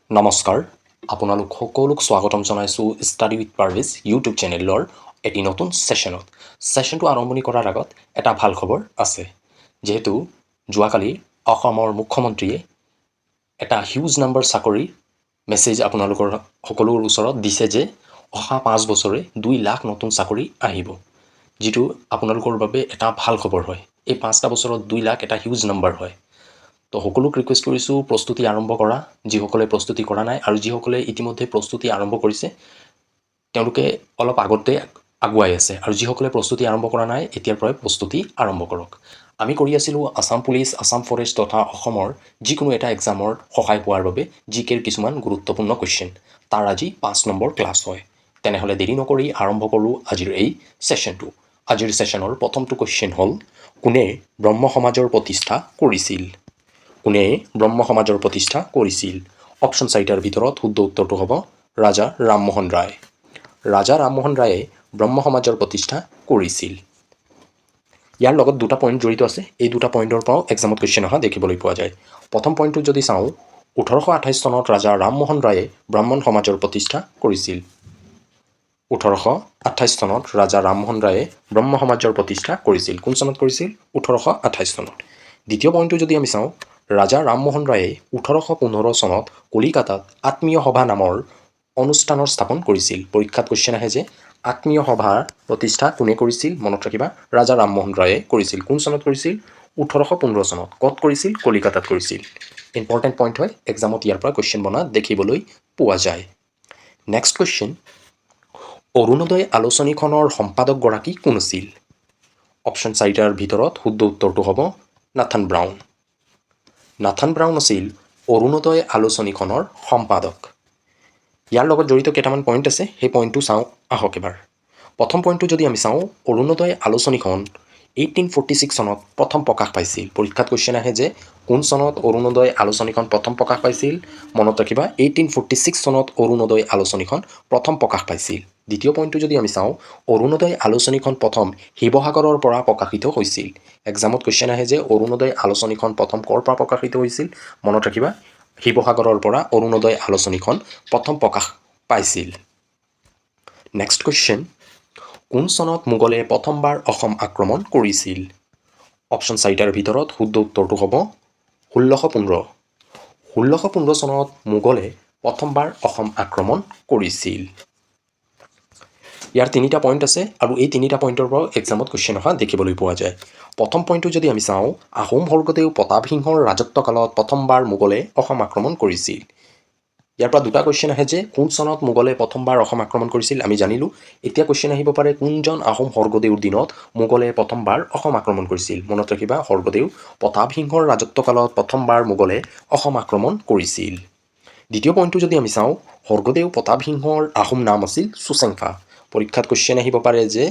নমস্কাৰ আপোনালোক সকলোক স্বাগতম জনাইছোঁ ষ্টাডি উইথ পাৰ্ভেজ ইউটিউব চেনেলৰ এটি নতুন ছেশ্যনটো আৰম্ভণি কৰাৰ আগত এটা ভাল খবৰ আছে যিহেতু যোৱাকালি অসমৰ মুখ্যমন্ত্ৰীয়ে এটা হিউজ নাম্বাৰ চাকৰিৰ মেছেজ আপোনালোকৰ সকলোৰ ওচৰত দিছে যে অহা 5 বছৰে 2 লাখ নতুন চাকৰি আহিব যিটো আপোনালোকৰ বাবে এটা ভাল খবৰ হয় এই 5টা বছৰত 2 লাখ এটা হিউজ নাম্বাৰ হয় তো সকলোক ৰিকুৱেষ্ট কৰিছোঁ প্ৰস্তুতি আৰম্ভ কৰা যিসকলে প্ৰস্তুতি কৰা নাই আৰু যিসকলে ইতিমধ্যে প্ৰস্তুতি আৰম্ভ কৰিছে তেওঁলোকে অলপ আগতে আগুৱাই আছে আৰু যিসকলে প্ৰস্তুতি আৰম্ভ কৰা নাই এতিয়াৰ পৰাই প্ৰস্তুতি আৰম্ভ কৰক আমি কৰি আছিলোঁ আসাম পুলিচ আসাম ফৰেষ্ট তথা অসমৰ যিকোনো এটা এক্সামৰ সহায় হোৱাৰ বাবে জিকেৰ কিছুমান গুৰুত্বপূৰ্ণ কুৱেশ্যন তাৰ আজি 5 নম্বৰ ক্লাছ হয় তেনেহ'লে দেৰি নকৰি আৰম্ভ কৰোঁ আজিৰ এই ছেশ্যনটো আজিৰ ছেশ্যনৰ প্ৰথমটো কুৱেশ্যন হ'ল কোনে ব্ৰহ্ম সমাজৰ প্ৰতিষ্ঠা কৰিছিল কোনে ব্ৰহ্ম সমাজৰ প্ৰতিষ্ঠা কৰিছিল অপশ্যন চাৰিটাৰ ভিতৰত শুদ্ধ উত্তৰটো হ'ব ৰাজা ৰামমোহন ৰায় ৰাজা ৰামমোহন ৰায়ে ব্ৰহ্ম সমাজৰ প্ৰতিষ্ঠা কৰিছিল ইয়াৰ লগত দুটা পইণ্ট জড়িত আছে এই দুটা পইণ্টৰ পৰাও এক্সামত কুৱেশ্যন অহা দেখিবলৈ পোৱা যায় প্ৰথম পইণ্টটো যদি চাওঁ 1828 চনত ৰাজা ৰামমোহন ৰায়ে ব্ৰাহ্মণ সমাজৰ প্ৰতিষ্ঠা কৰিছিল 1828 চনত ৰাজা ৰামমোহন ৰায়ে ব্ৰহ্ম সমাজৰ প্ৰতিষ্ঠা কৰিছিল কোন চনত কৰিছিল 1828 চনত দ্বিতীয় পইণ্টটো যদি আমি চাওঁ ৰাজা ৰামমোহন ৰায়ে 1815 চনত কলিকাতাত আত্মীয় সভা নামৰ অনুষ্ঠানৰ স্থাপন কৰিছিল পৰীক্ষাত কুৱেশ্যন আহে যে আত্মীয় সভাৰ প্ৰতিষ্ঠা কোনে কৰিছিল মনত ৰাখিবা ৰাজা ৰামমোহন ৰায়ে কৰিছিল কোন চনত কৰিছিল 1815 চনত ক'ত কৰিছিল কলিকাতাত কৰিছিল ইম্পৰ্টেণ্ট পইণ্ট হয় এক্সামত ইয়াৰ পৰা কুৱেশ্যন বনা দেখিবলৈ পোৱা যায় নেক্সট কুৱেশ্যন অৰুণোদয় আলোচনীখনৰ সম্পাদকগৰাকী কোন আছিল অপশ্যন চাৰিটাৰ ভিতৰত শুদ্ধ উত্তৰটো হ'ব নাথান ব্ৰাউন আছিল অৰুণোদয় আলোচনীখনৰ সম্পাদক ইয়াৰ লগত জড়িত কেইটামান পইণ্ট আছে সেই পইণ্টটো চাওঁ আহক এবাৰ প্ৰথম পইণ্টটো যদি আমি চাওঁ অৰুণোদয় আলোচনীখন 1846 চনত প্ৰথম প্ৰকাশ পাইছিল পৰীক্ষাত কুৱেশ্যন আহে যে কোন চনত অৰুণোদয় আলোচনীখন প্ৰথম প্ৰকাশ পাইছিল মনত ৰাখিবা 1846 চনত অৰুণোদয় আলোচনীখন প্ৰথম প্ৰকাশ পাইছিল দ্বিতীয় পইণ্টটো যদি আমি চাওঁ অৰুণোদয় আলোচনীখন প্ৰথম শিৱসাগৰৰ পৰা প্ৰকাশিত হৈছিল এক্সামত কুৱেশ্যন আহে যে অৰুণোদয় আলোচনীখন প্ৰথম ক'ৰ পৰা প্ৰকাশিত হৈছিল মনত ৰাখিবা শিৱসাগৰৰ পৰা অৰুণোদয় আলোচনীখন প্ৰথম প্ৰকাশ পাইছিল নেক্সট কুৱেশ্যন কোন চনত মোগলে প্ৰথমবাৰ অসম আক্ৰমণ কৰিছিল অপশ্যন চাৰিটাৰ ভিতৰত শুদ্ধ উত্তৰটো হ'ব 1615 চনত মোগলে প্ৰথমবাৰ অসম আক্ৰমণ কৰিছিল ইয়াৰ তিনিটা পইণ্ট আছে আৰু এই তিনিটা পইণ্টৰ পৰাও এক্সামত কুৱেশ্যন অহা দেখিবলৈ পোৱা যায় প্ৰথম পইণ্টটো যদি আমি চাওঁ আহোম স্বৰ্গদেউ প্ৰতাপসিংহৰ ৰাজত্বকালত প্ৰথমবাৰ মোগলে অসম আক্ৰমণ কৰিছিল ইয়াৰ পৰা দুটা কুৱেশ্যন আহে যে কোন চনত মোগলে প্ৰথমবাৰ অসম আক্ৰমণ কৰিছিল আমি জানিলোঁ এতিয়া কুৱেশ্যন আহিব পাৰে কোনজন আহোম স্বৰ্গদেউৰ দিনত মোগলে প্ৰথমবাৰ অসম আক্ৰমণ কৰিছিল মনত ৰাখিবা স্বৰ্গদেউ প্ৰতাপসিংহৰ ৰাজত্বকালত প্ৰথমবাৰ মোগলে অসম আক্ৰমণ কৰিছিল দ্বিতীয় পইণ্টটো যদি আমি চাওঁ স্বৰ্গদেউ প্ৰতাপসিংহৰ আহোম নাম আছিল চুচেংফা পৰীক্ষাত কুৱেশ্যন আহিব পাৰে যে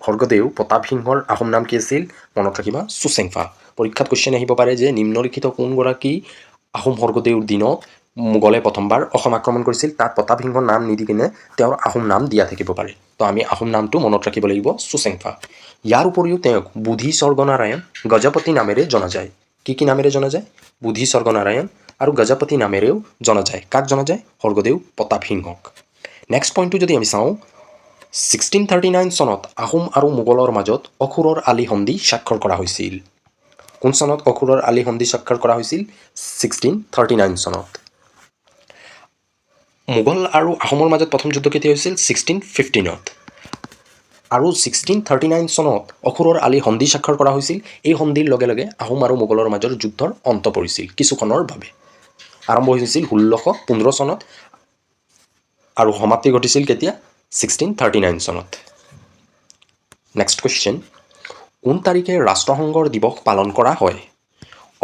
স্বৰ্গদেউ প্ৰতাপসিংহৰ আহোম নাম কি আছিল মনত ৰাখিবা চুচেংফা পৰীক্ষাত কুৱেশ্যন আহিব পাৰে যে নিম্নলিখিত কোনগৰাকী আহোম স্বৰ্গদেউৰ দিনত মোগলে প্ৰথমবাৰ অসম আক্ৰমণ কৰিছিল তাত প্ৰতাপসিংহৰ নাম নিদি কিনে তেওঁৰ আহোম নাম দিয়া থাকিব পাৰে তো আমি আহোম নামটো মনত ৰাখিব লাগিব চুচেংফা ইয়াৰ উপৰিও তেওঁক বুধি স্বৰ্গনাৰায়ণ গজপতি নামেৰে জনা যায় কি নামেৰে জনা যায় বুধি স্বৰ্গনাৰায়ণ আৰু গজপতি নামেৰেও জনা যায় কাক জনা যায় স্বৰ্গদেউ প্ৰতাপসিংহক নেক্সট পইণ্টটো যদি আমি চাওঁ 1639 চনত আহোম আৰু মোগলৰ মাজত অখুৰৰ আলি সন্ধি স্বাক্ষৰ কৰা হৈছিল কোন চনত অখুৰৰ আলি সন্ধি স্বাক্ষৰ কৰা হৈছিল 1639 চনত মোগল আৰু আহোমৰ মাজত প্ৰথম যুদ্ধ কেতিয়া হৈছিল 1615ত আৰু 1639 চনত অখুৰৰ আলি সন্ধি স্বাক্ষৰ কৰা হৈছিল এই সন্ধিৰ লগে লগে আহোম আৰু মোগলৰ মাজৰ যুদ্ধৰ অন্ত পৰিছিল কিছুক্ষণৰ বাবে আৰম্ভ হৈছিল 1615 চনত আৰু সমাপ্তি ঘটিছিল কেতিয়া 1639 চনত নেক্সট কুৱেশ্যন কোন তাৰিখে ৰাষ্ট্ৰসংঘৰ দিৱস পালন কৰা হয়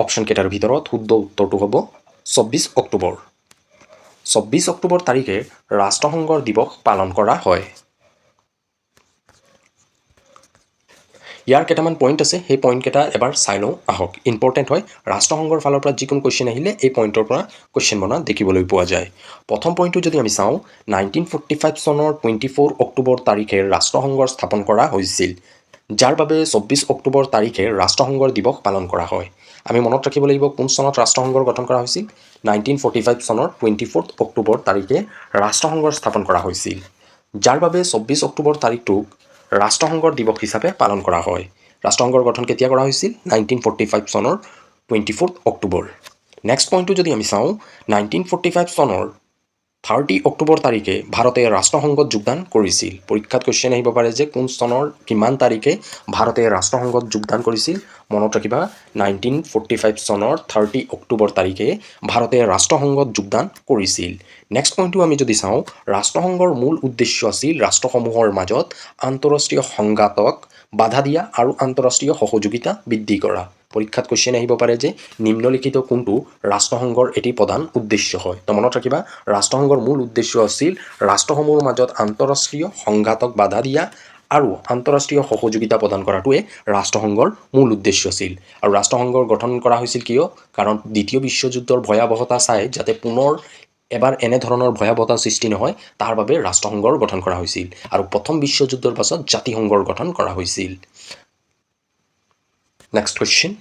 অপশ্যন কেইটাৰ ভিতৰত শুদ্ধ উত্তৰটো হ'ব 24 অক্টোবৰ তাৰিখে ৰাষ্ট্ৰসংঘৰ দিৱস পালন কৰা হয় ইয়াৰ কেইটামান পইণ্ট আছে সেই পইণ্টকেইটা এবাৰ চাই লওঁ আহক ইম্পৰ্টেণ্ট হয় ৰাষ্ট্ৰসংঘৰ ফালৰ পৰা যিকোনো কুৱেশ্যন আহিলে এই পইণ্টৰ পৰা কুৱেশ্যন বনা দেখিবলৈ পোৱা যায় প্ৰথম পইণ্টটো যদি আমি চাওঁ 1945 চনৰ 24 অক্টোবৰ তাৰিখে ৰাষ্ট্ৰসংঘৰ স্থাপন কৰা হৈছিল যাৰ বাবে 24 অক্টোবৰ তাৰিখে ৰাষ্ট্ৰসংঘৰ দিৱস পালন কৰা হয় আমি মনত ৰাখিব লাগিব কোন চনত ৰাষ্ট্ৰসংঘৰ গঠন কৰা হৈছিল 1945 চনৰ 24 অক্টোবৰ তাৰিখে ৰাষ্ট্ৰসংঘৰ স্থাপন কৰা হৈছিল, যাৰ বাবে 24 অক্টোবৰ তাৰিখটোক ৰাষ্ট্ৰসংঘৰ দিৱস হিচাপে পালন কৰা হয়। ৰাষ্ট্ৰসংঘৰ গঠন কেতিয়া কৰা হৈছিল? 1945 চনৰ 24 অক্টোবৰ। নেক্সট পইণ্টটো যদি আমি চাওঁ, 1945 চনৰ 30 অক্টোবৰ তাৰিখে ভাৰতে ৰাষ্ট্ৰসংঘত যোগদান কৰিছিল। পৰীক্ষাত কুৱেশ্যন আহিব পাৰে যে কোন চনৰ কিমান তাৰিখে ভাৰতে ৰাষ্ট্ৰসংঘত যোগদান কৰিছিল? মনত ৰাখিবা 1945 চনৰ 30 অক্টোবৰ তাৰিখে ভাৰতে ৰাষ্ট্ৰসংঘত যোগদান কৰিছিল। নেক্সট পইণ্টটো আমি যদি চাওঁ, ৰাষ্ট্ৰসংঘৰ মূল উদ্দেশ্য আছিল ৰাষ্ট্ৰসমূহৰ মাজত আন্তঃৰাষ্ট্ৰীয় সংঘাতক বাধা দিয়া আৰু আন্তঃৰাষ্ট্ৰীয় সহযোগিতা বৃদ্ধি কৰা। পৰীক্ষাত কুৱেশ্যন আহিব পাৰে যে নিম্নলিখিত কোনটো ৰাষ্ট্ৰসংঘৰ এটি প্ৰধান উদ্দেশ্য হয়? তো মনত ৰাখিবা ৰাষ্ট্ৰসংঘৰ মূল উদ্দেশ্য আছিল ৰাষ্ট্ৰসমূহৰ মাজত আন্তঃৰাষ্ট্ৰীয় সংঘাতক বাধা দিয়া আৰু আন্তঃৰাষ্ট্ৰীয় সহযোগিতা প্ৰদান কৰাটোৱে ৰাষ্ট্ৰসংঘৰ মূল উদ্দেশ্য আছিল। আৰু ৰাষ্ট্ৰসংঘৰ গঠন কৰা হৈছিল কিয়? কাৰণ দ্বিতীয় বিশ্বযুদ্ধৰ ভয়াৱহতা চাই যাতে পুনৰ এবাৰ এনেধৰণৰ ভয়াৱহতা সৃষ্টি নহয় তাৰ বাবে ৰাষ্ট্ৰসংঘৰ গঠন কৰা হৈছিল। আৰু প্ৰথম বিশ্বযুদ্ধৰ পাছত জাতিসংঘৰ গঠন কৰা হৈছিল। নেক্সট কুৱেশ্যন,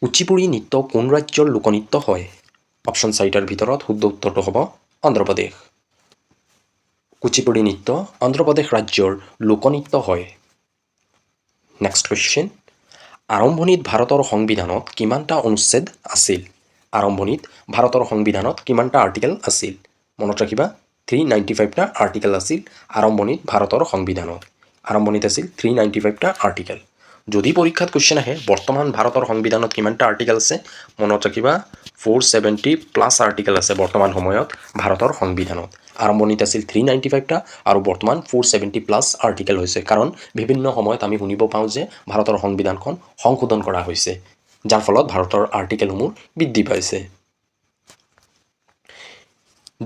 কুচিপুড়ি নৃত্য কোন ৰাজ্যৰ লোকনৃত্য হয়? অপশ্যন 4টাৰ ভিতৰত শুদ্ধ উত্তৰটো হ'ব অন্ধ্ৰপ্ৰদেশ। কুচিপুড়ি নৃত্য অন্ধ্ৰপ্ৰদেশ ৰাজ্যৰ লোকনৃত্য হয়। নেক্সট কুৱেশ্যন, আৰম্ভণিত ভাৰতৰ সংবিধানত কিমানটা অনুচ্ছেদ আছিল? আৰম্ভণিত ভাৰতৰ সংবিধানত কিমানটা আৰ্টিকেল আছিল? মনত ৰাখিবা 395টা আৰ্টিকেল আছিল আৰম্ভণিত ভাৰতৰ সংবিধানত। আৰম্ভণিত আছিল 395টা আৰ্টিকেল। যদি পৰীক্ষাত কুৱেশ্যন আহে বৰ্তমান ভাৰতৰ সংবিধানত কিমানটা আৰ্টিকেল আছে? মনত ৰাখিবা 470+ আৰ্টিকেল আছে বৰ্তমান সময়ত ভাৰতৰ সংবিধানত। আৰম্ভণিত আছিল 395টা আৰু বৰ্তমান 470+ আৰ্টিকেল হৈছে, কাৰণ বিভিন্ন সময়ত আমি শুনিব পাওঁ যে ভাৰতৰ সংবিধানখন সংশোধন কৰা হৈছে, যাৰ ফলত ভাৰতৰ আৰ্টিকেলসমূহ বৃদ্ধি পাইছে।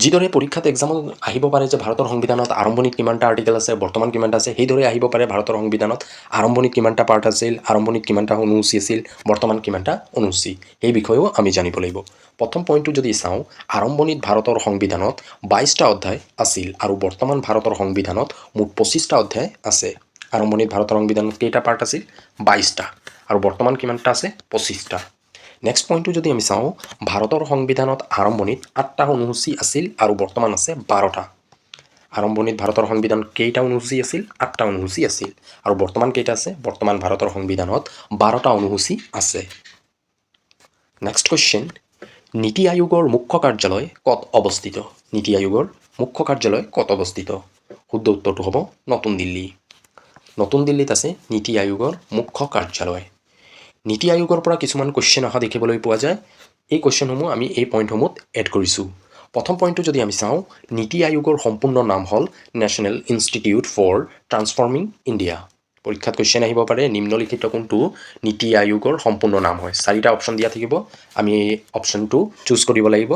যিদৰে পৰীক্ষাত এক্সামত আহিব পাৰে যে ভাৰতৰ সংবিধানত আৰম্ভণিত কিমানটা আৰ্টিকেল আছে, বৰ্তমান কিমানটা আছে, সেইদৰে আহিব পাৰে ভাৰতৰ সংবিধানত আৰম্ভণিত কিমানটা পাৰ্ট আছিল, আৰম্ভণিত কিমানটা অনুসূচী আছিল, বৰ্তমান কিমানটা অনুসূচী, সেই বিষয়েও আমি জানিব লাগিব। প্ৰথম পইণ্টটো যদি চাওঁ, আৰম্ভণিত ভাৰতৰ সংবিধানত 22টা অধ্যায় আছিল আৰু বৰ্তমান ভাৰতৰ সংবিধানত মুঠ 25টা অধ্যায় আছে। আৰম্ভণিত ভাৰতৰ সংবিধানত কেইটা পাৰ্ট আছিল? 22টা আৰু বৰ্তমান কিমানটা আছে? 25টা। নেক্সট পইণ্টটো যদি আমি চাওঁ, ভাৰতৰ সংবিধানত আৰম্ভণিত 8টা অনুসূচী আছিল আৰু বৰ্তমান আছে 12টা। আৰম্ভণিত ভাৰতৰ সংবিধানত কেইটা অনুসূচী আছিল? 8টা অনুসূচী আছিল আৰু বৰ্তমান কেইটা আছে? বৰ্তমান ভাৰতৰ সংবিধানত 12টা অনুসূচী আছে। নেক্সট কুৱেশ্যন, নীতি আয়োগৰ মুখ্য কাৰ্যালয় ক'ত অৱস্থিত? নীতি আয়োগৰ মুখ্য কাৰ্যালয় ক'ত অৱস্থিত? শুদ্ধ উত্তৰটো হ'ব নতুন দিল্লী। নতুন দিল্লীত আছে নীতি আয়োগৰ মুখ্য কাৰ্যালয়। নীতি আয়োগৰ পৰা কিছুমান কুৱেশ্যন অহা দেখিবলৈ পোৱা যায়। এই কুৱেশ্যনসমূহ আমি এই পইণ্টসমূহত এড কৰিছোঁ। প্ৰথম পইণ্টটো যদি আমি চাওঁ, নীতি আয়োগৰ সম্পূৰ্ণ নাম হ'ল national institute for transforming India. পৰীক্ষাত কুৱেশ্যন আহিব পাৰে নিম্নলিখিত কোনটো নীতি আয়োগৰ সম্পূৰ্ণ নাম হয়? 4টা অপশ্যন দিয়া থাকিব, আমি এই অপশ্যনটো চুজ কৰিব লাগিব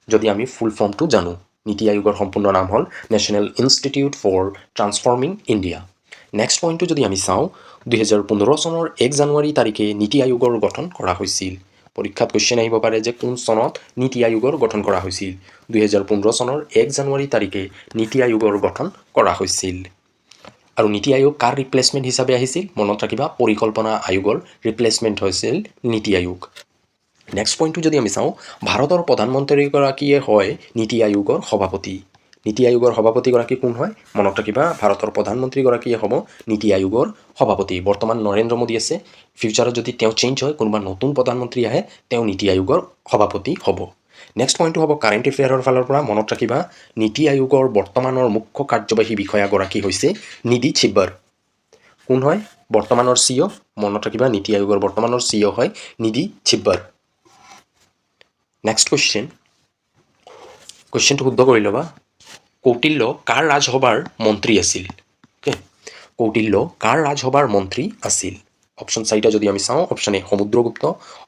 যদি আমি ফুল ফৰ্মটো জানো। নীতি আয়োগৰ সম্পূৰ্ণ নাম হ'ল national institute for transforming India. Next পইণ্টটো যদি আমি চাওঁ, 2015 চনৰ 1 জানুৱাৰী তাৰিখে নীতি আয়োগৰ গঠন কৰা হৈছিল। পৰীক্ষাত কুৱেশ্যন আহিব পাৰে যে কোন চনত নীতি আয়োগৰ গঠন কৰা হৈছিল? 2015 চনৰ 1 জানুৱাৰী তাৰিখে নীতি আয়োগৰ গঠন কৰা হৈছিল। আৰু নীতি আয়োগ কাৰ ৰিপ্লেচমেণ্ট হিচাপে আহিছিল? মনত ৰাখিবা পৰিকল্পনা আয়োগৰ ৰিপ্লেচমেণ্ট হৈছিল নীতি আয়োগ। নেক্সট পইণ্টটো যদি আমি চাওঁ, ভাৰতৰ প্ৰধানমন্ত্ৰীগৰাকীয়ে হয় নীতি আয়োগৰ সভাপতি। নীতি আয়োগৰ সভাপতিগৰাকী কোন হয়? মনত ৰাখিবা ভাৰতৰ প্ৰধানমন্ত্ৰীগৰাকীয়ে হ'ব নীতি আয়োগৰ সভাপতি। বৰ্তমান নৰেন্দ্ৰ মোদী আছে, ফিউচাৰত যদি তেওঁ চেঞ্জ হয়, কোনোবা নতুন প্ৰধানমন্ত্ৰী আহে, তেওঁ নীতি আয়োগৰ সভাপতি হ'ব। নেক্সট পইণ্টটো হ'ব কাৰেণ্ট এফেয়াৰৰ ফালৰ পৰা। মনত ৰাখিবা নীতি আয়োগৰ বৰ্তমানৰ মুখ্য কাৰ্যবাহী বিষয়াগৰাকী হৈছে নিধি ছিব্বাৰ। কোন হয় বৰ্তমানৰ CEO? মনত ৰাখিবা নীতি আয়োগৰ বৰ্তমানৰ CEO হয় নিধি ছিব্বাৰ। নেক্সট কুৱেশ্যন, কুৱেশ্যনটো শুদ্ধ কৰি ল'বা। কৌটিল্য কাৰ ৰাজসভাৰ মন্ত্ৰী আছিল? কৌটিল্য কাৰ ৰাজসভাৰ মন্ত্ৰী আছিল? অপশ্যন 4টা যদি আমি চাওঁ, option A Samudragupta,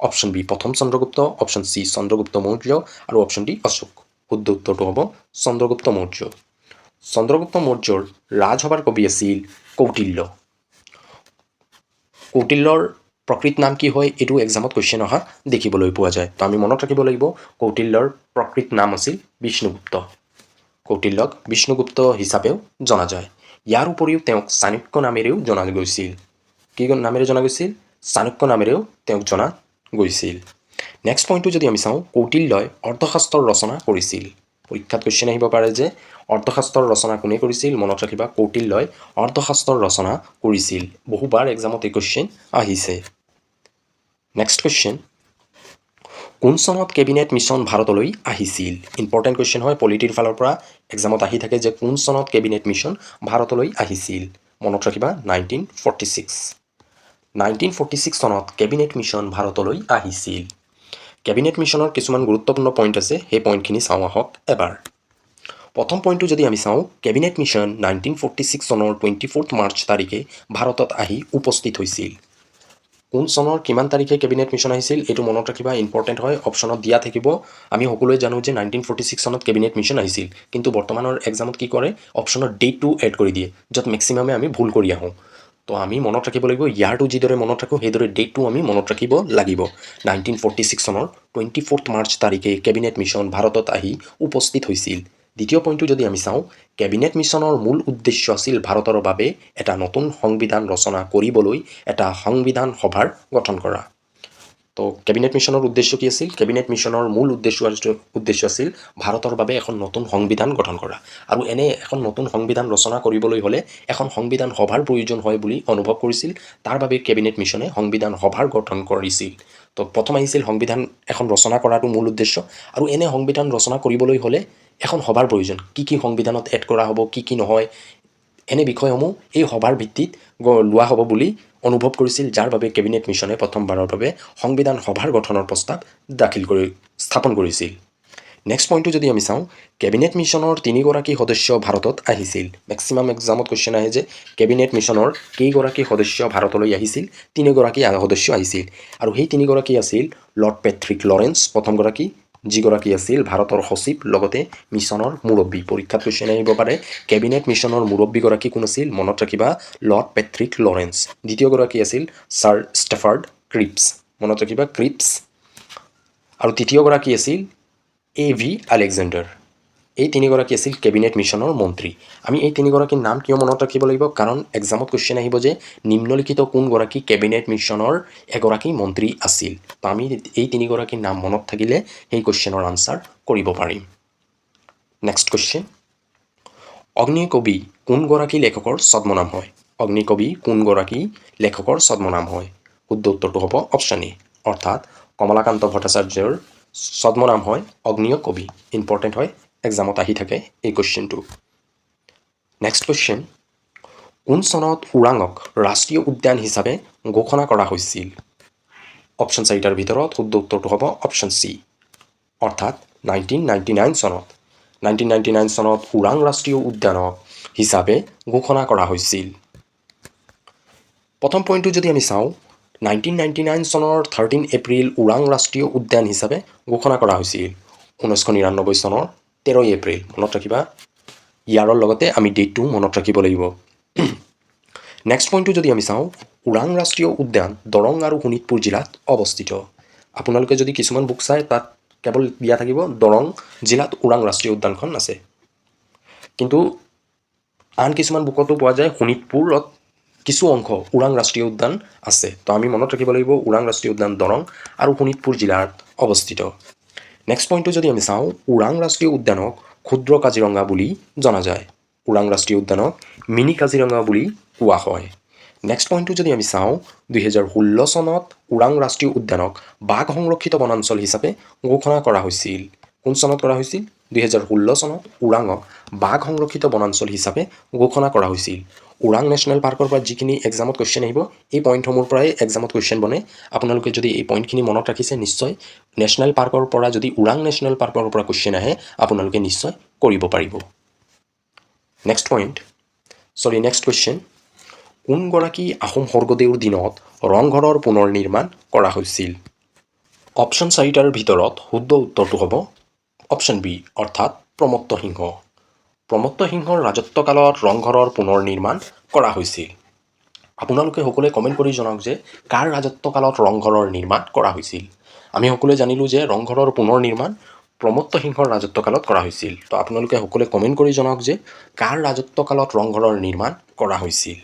option B প্ৰথম চন্দ্ৰগুপ্ত, অপশ্যন চি চন্দ্ৰগুপ্ত মৌৰ্য আৰু অপশ্যন ডি অশোক। শুদ্ধ উত্তৰটো হ'ব চন্দ্ৰগুপ্ত মৌৰ্য। চন্দ্ৰগুপ্ত মৌৰ্যৰ ৰাজসভাৰ কবি আছিল কৌটিল্য। কৌটিল্যৰ প্ৰকৃত নাম কি হয়? এইটো এক্সামত কুৱেশ্যন অহা দেখিবলৈ পোৱা যায়। তো আমি মনত ৰাখিব লাগিব কৌটিল্যৰ প্ৰকৃত নাম আছিল বিষ্ণুগুপ্ত। কৌটিল্যক বিষ্ণুগুপ্ত হিচাপেও জনা যায়। ইয়াৰ উপৰিও তেওঁক চাণক্য নামেৰেও জনা গৈছিল। কি নামেৰে জনা গৈছিল? চাণক্য নামেৰেও তেওঁক জনা গৈছিল। নেক্সট পইণ্টটো যদি আমি চাওঁ, কৌটিল্যই অৰ্থশাস্ত্ৰৰ ৰচনা কৰিছিল। পৰীক্ষাত কুৱেশ্যন আহিব পাৰে যে অৰ্থশাস্ত্ৰৰ ৰচনা কোনে কৰিছিল? মনত ৰাখিবা, কৌটিল্যই অৰ্থশাস্ত্ৰৰ ৰচনা কৰিছিল। বহুবাৰ এক্সামত এই কুৱেশ্যন আহিছে। নেক্সট কুৱেশ্যন, কোন চনত কেবিনেট মিছন ভাৰতলৈ আহিছিল? ইম্পৰ্টেণ্ট কুৱেশ্যন হয়, পলিটিৰ ফালৰ পৰা এক্সামত আহি থাকে যে কোন চনত কেবিনেট মিছন ভাৰতলৈ আহিছিল? মনত ৰাখিবা 1946। 1946 চনত কেবিনেট মিছন ভাৰতলৈ আহিছিল। কেবিনেট মিছনৰ কিছুমান গুৰুত্বপূৰ্ণ পইণ্ট আছে, সেই পইণ্টখিনি চাওঁ আহক এবাৰ। প্ৰথম পইণ্টটো যদি আমি চাওঁ, কেবিনেট মিছন 1946 চনৰ 24 মাৰ্চ তাৰিখে ভাৰতত আহি উপস্থিত হৈছিল। কোন চনৰ কিমান তাৰিখে কেবিনেট মিছন আহিছিল এইটো মনত ৰাখিবা, ইম্পৰ্টেণ্ট হয়, অপশ্যনত দিয়া থাকিব। আমি সকলোৱে জানো যে 1946 চনত কেবিনেট মিছন আহিছিল, কিন্তু বৰ্তমানৰ এক্সামত কি কৰে, অপশ্যনত ডেটটো এড কৰি দিয়ে, য'ত মেক্সিমামে আমি ভুল কৰি আহোঁ। তো আমি মনত ৰাখিব লাগিব, ইয়াৰটো যিদৰে মনত ৰাখোঁ সেইদৰে ডেটটো আমি মনত ৰাখিব লাগিব। 1946 চনৰ 24 মাৰ্চ তাৰিখে কেবিনেট মিছন ভাৰতত আহি উপস্থিত হৈছিল। দ্বিতীয় পইণ্টটো যদি আমি চাওঁ, কেবিনেট মিছনৰ মূল উদ্দেশ্য আছিল ভাৰতৰ বাবে এটা নতুন সংবিধান ৰচনা কৰিবলৈ এটা সংবিধান সভাৰ গঠন কৰা। তো কেবিনেট মিছনৰ উদ্দেশ্য কি আছিল? কেবিনেট মিছনৰ মূল উদ্দেশ্য আছিল ভাৰতৰ বাবে এখন নতুন সংবিধান গঠন কৰা। আৰু এনে এখন নতুন সংবিধান ৰচনা কৰিবলৈ হ'লে এখন সংবিধান সভাৰ প্ৰয়োজন হয় বুলি অনুভৱ কৰিছিল। তাৰ বাবে কেবিনেট মিছনে সংবিধান সভাৰ গঠন কৰিছিল। তো প্ৰথম আহিছিল সংবিধান এখন ৰচনা কৰাটো মূল উদ্দেশ্য, আৰু এনে সংবিধান ৰচনা কৰিবলৈ হ'লে এখন সভাৰ প্ৰয়োজন। কি কি সংবিধানত এড কৰা হ'ব, কি কি নহয়, এনে বিষয়সমূহ এই সভাৰ ভিত্তিত লোৱা হ'ব বুলি অনুভৱ কৰিছিল, যাৰ বাবে কেবিনেট মিছনে প্ৰথমবাৰৰ বাবে সংবিধান সভাৰ গঠনৰ প্ৰস্তাৱ স্থাপন কৰিছিল। নেক্সট পইণ্টটো যদি আমি চাওঁ, কেবিনেট মিছনৰ 3গৰাকী সদস্য ভাৰতত আহিছিল। মেক্সিমাম এক্সামত কুৱেশ্যন আহে যে কেবিনেট মিছনৰ কেইগৰাকী সদস্য ভাৰতলৈ আহিছিল? 3গৰাকী সদস্য আহিছিল। আৰু সেই 3গৰাকী আছিল লৰ্ড পেট্ৰিক লৰেন্স প্ৰথমগৰাকী, যিগৰাকী আছিল ভাৰতৰ সচিব লগতে মিছনৰ মুৰব্বী। পৰীক্ষাত কুৱেশ্যন আহিব পাৰে কেবিনেট মিছনৰ মুৰব্বীগৰাকী কোন আছিল? মনত ৰাখিবা লৰ্ড পেট্ৰিক লৰেন্স। দ্বিতীয়গৰাকী আছিল ছাৰ ষ্টেফাৰ্ড ক্ৰিপছ, মনত ৰাখিবা ক্ৰিপছ। আৰু তৃতীয়গৰাকী আছিল AV আলেকজেণ্ডাৰ। এই 3গৰাকী আছিল কেবিনেট মিছনৰ মন্ত্ৰী। আমি এই 3গৰাকীৰ নাম কিয় মনত ৰাখিব লাগিব? কাৰণ এক্সামত কুৱেশ্যন আহিব যে নিম্নলিখিত কোনগৰাকী কেবিনেট মিছনৰ এগৰাকী মন্ত্ৰী আছিল। তো আমি এই 3গৰাকীৰ নাম মনত থাকিলে সেই কুৱেশ্যনৰ আনচাৰ কৰিব পাৰিম। নেক্সট কুৱেশ্যন, অগ্নিকবি কোনগৰাকী লেখকৰ ছদ্মনাম হয়? অগ্নিকবি কোনগৰাকী লেখকৰ ছদ্মনাম হয়? শুদ্ধ উত্তৰটো হ'ব অপশ্যন এ, অৰ্থাৎ কমলাকান্ত ভট্টাচাৰ্যৰ ছদ্মনাম হয় অগ্নিকবি। ইম্পৰ্টেণ্ট হয়, এক্সামত আহি থাকে এই কুৱেশ্যনটো। নেক্সট কুৱেশ্যন, কোন চনত ওৰাঙক ৰাষ্ট্ৰীয় উদ্যান হিচাপে ঘোষণা কৰা হৈছিল? অপশ্যন 4টাৰ ভিতৰত শুদ্ধ উত্তৰটো হ'ব অপশ্যন চি, অৰ্থাৎ 1999 চনত। 1999 চনত ওৰাং ৰাষ্ট্ৰীয় উদ্যানক হিচাপে ঘোষণা কৰা হৈছিল। প্ৰথম পইণ্টটো যদি আমি চাওঁ, 1999 চনৰ 13 এপ্ৰিল ওৰাং ৰাষ্ট্ৰীয় উদ্যান হিচাপে ঘোষণা কৰা হৈছিল। 1999 চনৰ 13 এপ্ৰিল, মনত ৰাখিবা, ইয়াৰৰ লগতে আমি ডেটটো মনত ৰাখিব লাগিব। নেক্সট পইণ্টটো যদি আমি চাওঁ, ওৰাং ৰাষ্ট্ৰীয় উদ্যান দৰং আৰু শোণিতপুৰ জিলাত অৱস্থিত। আপোনালোকে যদি কিছুমান বুক চায় তাত কেৱল দিয়া থাকিব দৰং জিলাত ওৰাং ৰাষ্ট্ৰীয় উদ্যানখন আছে, কিন্তু আন কিছুমান বুকতো পোৱা যায় শোণিতপুৰত কিছু অংশ ওৰাং ৰাষ্ট্ৰীয় উদ্যান আছে। তো আমি মনত ৰাখিব লাগিব ওৰাং ৰাষ্ট্ৰীয় উদ্যান দৰং আৰু শোণিতপুৰ জিলাত অৱস্থিত। নেক্সট পইণ্টটো যদি আমি চাওঁ, ওৰাং ৰাষ্ট্ৰীয় উদ্যানক ক্ষুদ্ৰ কাজিৰঙা বুলি জনা যায়। ওৰাং ৰাষ্ট্ৰীয় উদ্যানক মিনি কাজিৰঙা বুলি কোৱা হয়। নেক্সট পইণ্টটো যদি আমি চাওঁ, 2016 চনত ওৰাং ৰাষ্ট্ৰীয় উদ্যানক বাঘ সংৰক্ষিত বনাঞ্চল হিচাপে ঘোষণা কৰা হৈছিল। কোন চনত কৰা হৈছিল? 2016 চনত ওৰাঙক বাঘ সংৰক্ষিত বনাঞ্চল হিচাপে ঘোষণা কৰা হৈছিল। ওৰাং নেশ্যনেল পাৰ্কৰ পৰা যিখিনি এক্সামত কুৱেশ্যন আহিব, এই পইণ্টসমূহৰ পৰাই এক্সামত কুৱেশ্যন বনে। আপোনালোকে যদি এই পইণ্টখিনি মনত ৰাখিছে, নিশ্চয় নেশ্যনেল পাৰ্কৰ পৰা যদি ওৰাং নেশ্যনেল পাৰ্কৰ পৰা কুৱেশ্যন আহে আপোনালোকে নিশ্চয় কৰিব পাৰিব। নেক্সট কুৱেশ্যন, কোনগৰাকী আহোম স্বৰ্গদেউৰ দিনত ৰংঘৰৰ পুনৰ নিৰ্মাণ কৰা হৈছিল? অপশ্যন 4টাৰ ভিতৰত শুদ্ধ উত্তৰটো হ'ব অপশ্যন বি, অৰ্থাৎ প্ৰমত্ত সিংহ। প্ৰমত্ত সিংহৰ ৰাজত্বকালত ৰংঘৰৰ পুনৰ নিৰ্মাণ কৰা হৈছিল। আপোনালোকে সকলোৱে কমেণ্ট কৰি জনাওক যে কাৰ ৰাজত্বকালত ৰংঘৰৰ নিৰ্মাণ কৰা হৈছিল। আমি সকলোৱে জানিলোঁ যে ৰংঘৰৰ পুনৰ নিৰ্মাণ প্ৰমত্ত সিংহৰ ৰাজত্বকালত কৰা হৈছিল। তো আপোনালোকে সকলোৱে কমেণ্ট কৰি জনাওক যে কাৰ ৰাজত্বকালত ৰংঘৰৰ নিৰ্মাণ কৰা হৈছিল।